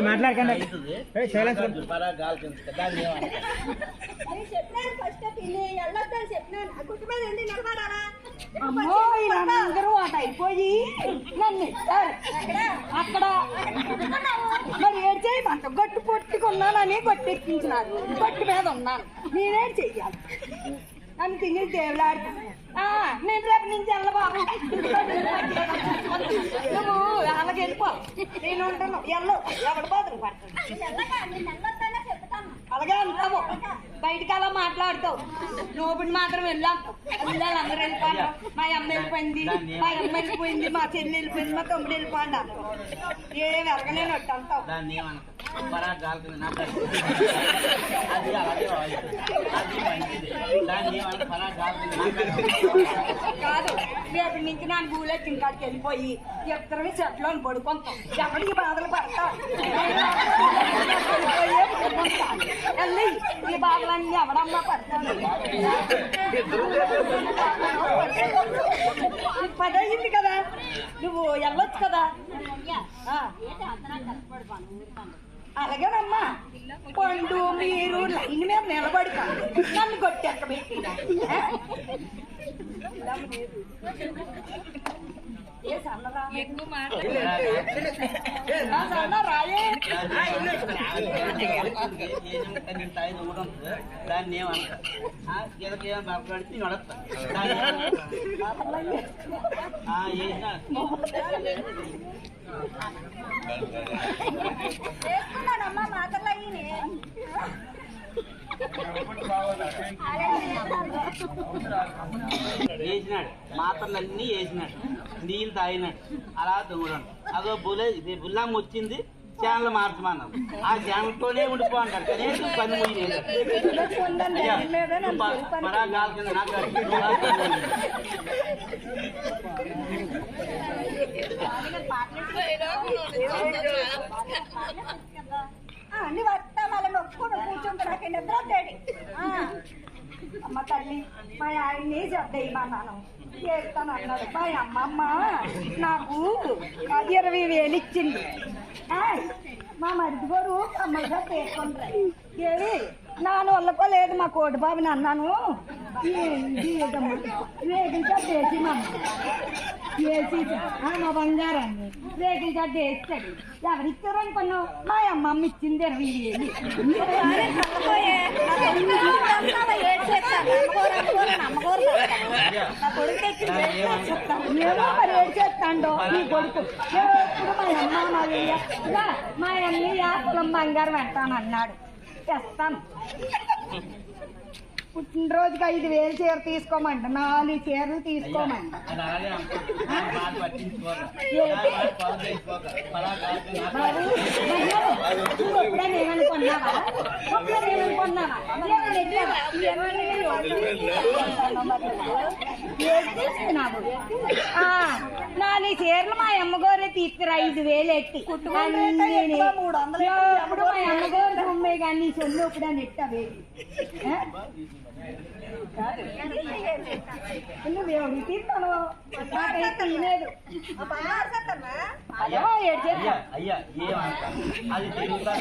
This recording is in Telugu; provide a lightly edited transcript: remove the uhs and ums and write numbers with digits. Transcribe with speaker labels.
Speaker 1: మాట్లాడకండి
Speaker 2: అమ్మో వీళ్ళందరూ అటు అయిపోయి నన్ను అక్కడ మరి ఏడు చేయమంట గట్టు పొట్టుకున్నానని గట్టెక్కించినారు గట్టు మీద ఉన్నాను నేనేడు చెయ్యాలి నన్ను తిని దేవులాడుతున్నాను నేను రేపు నుంచి వెళ్ళ బాబు నువ్వు అలాగే వెళ్ళిపో నేను ఉంటాను ఎల్లు ఎవడు బాధలు పడతాను అలాగే అంటావు బయటకు అలా మాట్లాడుతావు నోబుని మాత్రం వెళ్ళాం పిల్లలు అందరూ వెళ్ళిపోయారు మా అమ్మ వెళ్ళిపోయింది మా అమ్మ వెళ్ళిపోయింది మా చెల్లి వెళ్ళిపోయింది మా తమ్ముడు వెళ్ళిపోయింది అంటావు ఏం ఎరగలేనట్టు అంటావు కాదు రేపటి నుంచి నా గూలెత్తి ఇంకాడికి వెళ్ళిపోయి ఎత్తరని చెట్లో పడుకుంటాం ఎవరికి బాధలు పడతా వెళ్ళి ఈ బాధలన్నీ ఎవడమ్మా పడతాను 10 అయింది కదా నువ్వు వెళ్ళొచ్చు కదా అలాగేనమ్మా పండు మీరు లైన్ మీద నిలబడి నన్ను కొట్టెక్క పెట్టి
Speaker 3: దాన్ని ఏమంటారు మాట్లాడితే
Speaker 2: చేసుకున్నానమ్మా మాటలు అయ్యి
Speaker 3: వేసినాడు మాత్రలన్నీ వేసినాడు నీళ్ళు తాగినాడు అలా దొంగడు అదో బుల్లమ్మ వచ్చింది ఛానల్ మార్చమన్నాం ఆ ఛానల్తోనే ఉండిపో అంటారు కనీసం పని మరా గాలి కింద నాకు
Speaker 2: అన్ని వస్తా మళ్ళీ నొప్పుకొని కూర్చుంటాడు అక్కడ నిద్రద్దాడు అమ్మ తల్లి మా ఆయన్ని చెద్దయ్యమన్నాను చేస్తాను అన్నాడు మా అమ్మమ్మ నాకు 20,000 ఇచ్చింది మా మరిది గారు అమ్మగా తీసుకుంటారు ఏది నాన్న వల్లకోలేదు మా కోటి బాబుని అన్నాను రేగిన చెడ్డ వేసి వేసి మా బంగారాన్ని రేగిన చెడ్డ వేస్తాడు ఎవరిచ్చారు అనుకున్నావు మా అమ్మమ్మ ఇచ్చింది 20,000 ఏమో మరి ఏడు చేస్తాండో నీ కొడుకు ఎప్పుడు మా అమ్మ మా అమ్మ కులం బంగారం పెడతాను అన్నాడు తెస్తాను పుట్టినరోజుకి 5,000 చీర తీసుకోమంట 4 చీరలు తీసుకోమంట నాలుగు చీరలు మా అమ్మగారే తీస్తారు 5,000 ఎట్టి ఇప్పుడు మా అమ్మగారు బొమ్మే కానీ సొల్లు ఇప్పుడు నెట్ అవి నువ్వేమి తీస్తాను నాకైతే లేదు అయ్యో
Speaker 3: అయ్యా అది
Speaker 2: తిరుగుతా